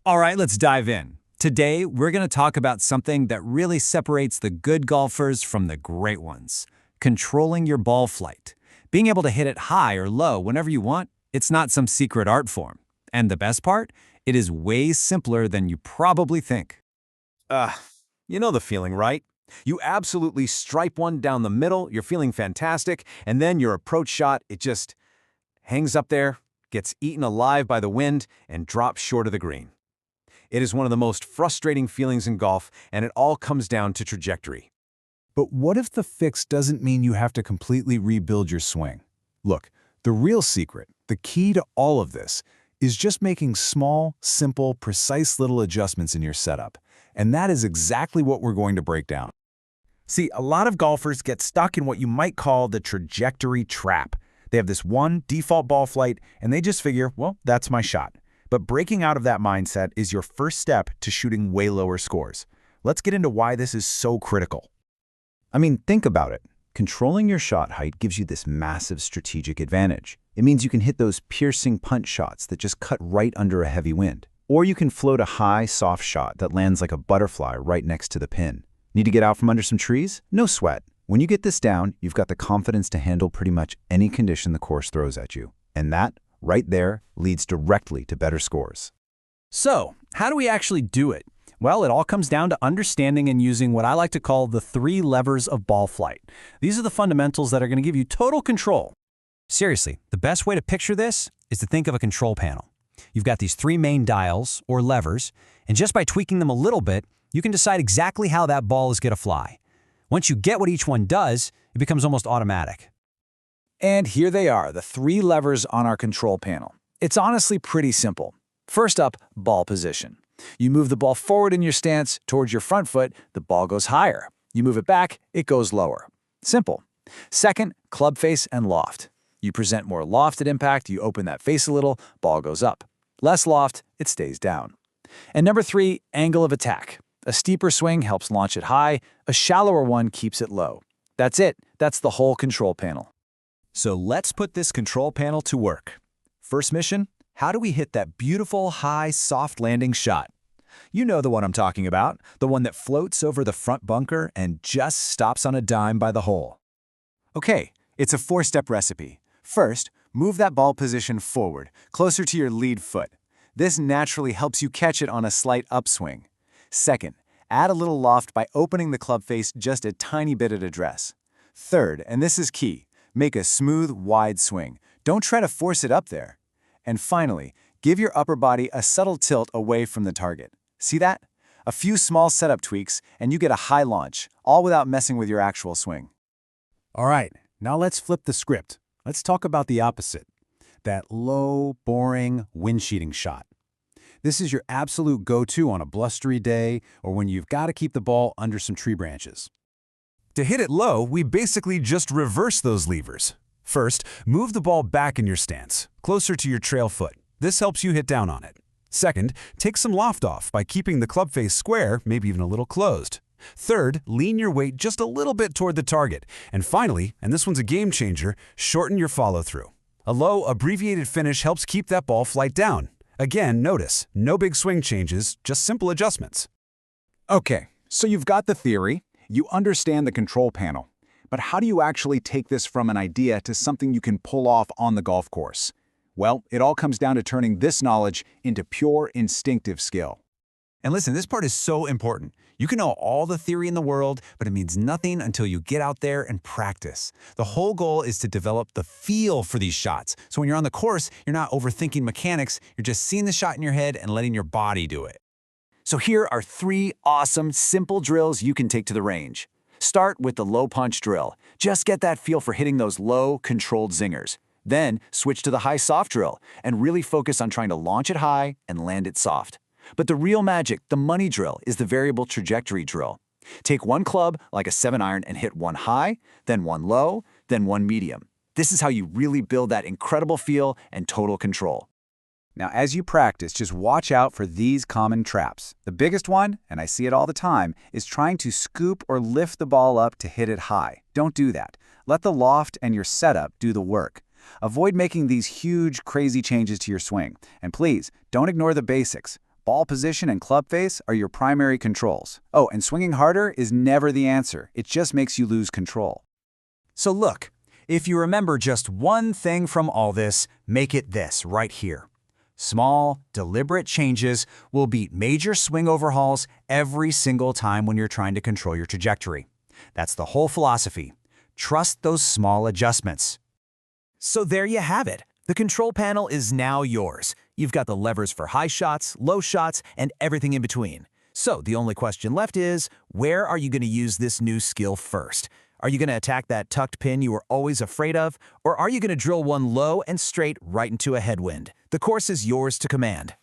All right, let's dive in. Today, we're going to talk about something that really separates the good golfers from the great ones: controlling your ball flight. Being able to hit it high or low whenever you want, it's not some secret art form. And the best part? It is way simpler than you probably think. Uh, you know the feeling, right? You absolutely stripe one down the middle, you're feeling fantastic, and then your approach shot, it just hangs up there, gets eaten alive by the wind, and drops short of the green. It is one of the most frustrating feelings in golf, and it all comes down to trajectory. But what if the fix doesn't mean you have to completely rebuild your swing? Look, the real secret, the key to all of this, is just making small, simple, precise little adjustments in your setup. And that is exactly what we're going to break down. See, a lot of golfers get stuck in what you might call the trajectory trap. They have this one default ball flight, and they just figure, well, that's my shot. But breaking out of that mindset is your first step to shooting way lower scores. Let's get into why this is so critical. I mean, think about it. Controlling your shot height gives you this massive strategic advantage. It means you can hit those piercing punch shots that just cut right under a heavy wind. Or you can float a high, soft shot that lands like a butterfly right next to the pin. Need to get out from under some trees? No sweat. When you get this down, you've got the confidence to handle pretty much any condition the course throws at you. And that, right there, leads directly to better scores. So, how do we actually do it? Well, it all comes down to understanding and using what I like to call the 3 levers of ball flight. These are the fundamentals that are going to give you total control. Seriously, the best way to picture this is to think of a control panel. You've got these 3 main dials, or levers, and just by tweaking them a little bit, you can decide exactly how that ball is going to fly. Once you get what each one does, it becomes almost automatic. And here they are, the 3 levers on our control panel. It's honestly pretty simple. First up, ball position. You move the ball forward in your stance towards your front foot, the ball goes higher. You move it back, it goes lower. Simple. Second, club face and loft. You present more loft at impact, you open that face a little, ball goes up. Less loft, it stays down. And number 3, angle of attack. A steeper swing helps launch it high, a shallower one keeps it low. That's it. That's the whole control panel. So let's put this control panel to work. First mission, how do we hit that beautiful, high, soft landing shot? You know the one I'm talking about, the one that floats over the front bunker and just stops on a dime by the hole. Okay, it's a 4-step recipe. First, move that ball position forward, closer to your lead foot. This naturally helps you catch it on a slight upswing. Second, add a little loft by opening the club face just a tiny bit at address. Third, and this is key, make a smooth, wide swing. Don't try to force it up there. And finally, give your upper body a subtle tilt away from the target. See that? A few small setup tweaks, and you get a high launch, all without messing with your actual swing. All right, now let's flip the script. Let's talk about the opposite. That low, boring, wind cheating shot. This is your absolute go-to on a blustery day or when you've got to keep the ball under some tree branches. To hit it low, we basically just reverse those levers. First, move the ball back in your stance, closer to your trail foot. This helps you hit down on it. Second, take some loft off by keeping the club face square, maybe even a little closed. Third, lean your weight just a little bit toward the target. And finally, and this one's a game changer, shorten your follow-through. A low, abbreviated finish helps keep that ball flight down. Again, notice, no big swing changes, just simple adjustments. Okay, so you've got the theory, you understand the control panel, but how do you actually take this from an idea to something you can pull off on the golf course? Well, it all comes down to turning this knowledge into pure instinctive skill. And listen, this part is so important. You can know all the theory in the world, but it means nothing until you get out there and practice. The whole goal is to develop the feel for these shots. So when you're on the course, you're not overthinking mechanics, you're just seeing the shot in your head and letting your body do it. So here are 3 awesome, simple drills you can take to the range. Start with the low punch drill. Just get that feel for hitting those low, controlled zingers. Then switch to the high soft drill and really focus on trying to launch it high and land it soft. But the real magic, the money drill, is the variable trajectory drill. Take one club, like a 7-iron, and hit one high, then one low, then one medium. This is how you really build that incredible feel and total control. Now, as you practice, just watch out for these common traps. The biggest one, and I see it all the time, is trying to scoop or lift the ball up to hit it high. Don't do that. Let the loft and your setup do the work. Avoid making these huge, crazy changes to your swing. And please, don't ignore the basics. Ball position and club face are your primary controls. Oh, and swinging harder is never the answer. It just makes you lose control. So look, if you remember just one thing from all this, make it this right here. Small, deliberate changes will beat major swing overhauls every single time when you're trying to control your trajectory. That's the whole philosophy. Trust those small adjustments. So there you have it. The control panel is now yours. You've got the levers for high shots, low shots, and everything in between. So the only question left is, where are you going to use this new skill first? Are you going to attack that tucked pin you were always afraid of? Or are you going to drill one low and straight right into a headwind? The course is yours to command.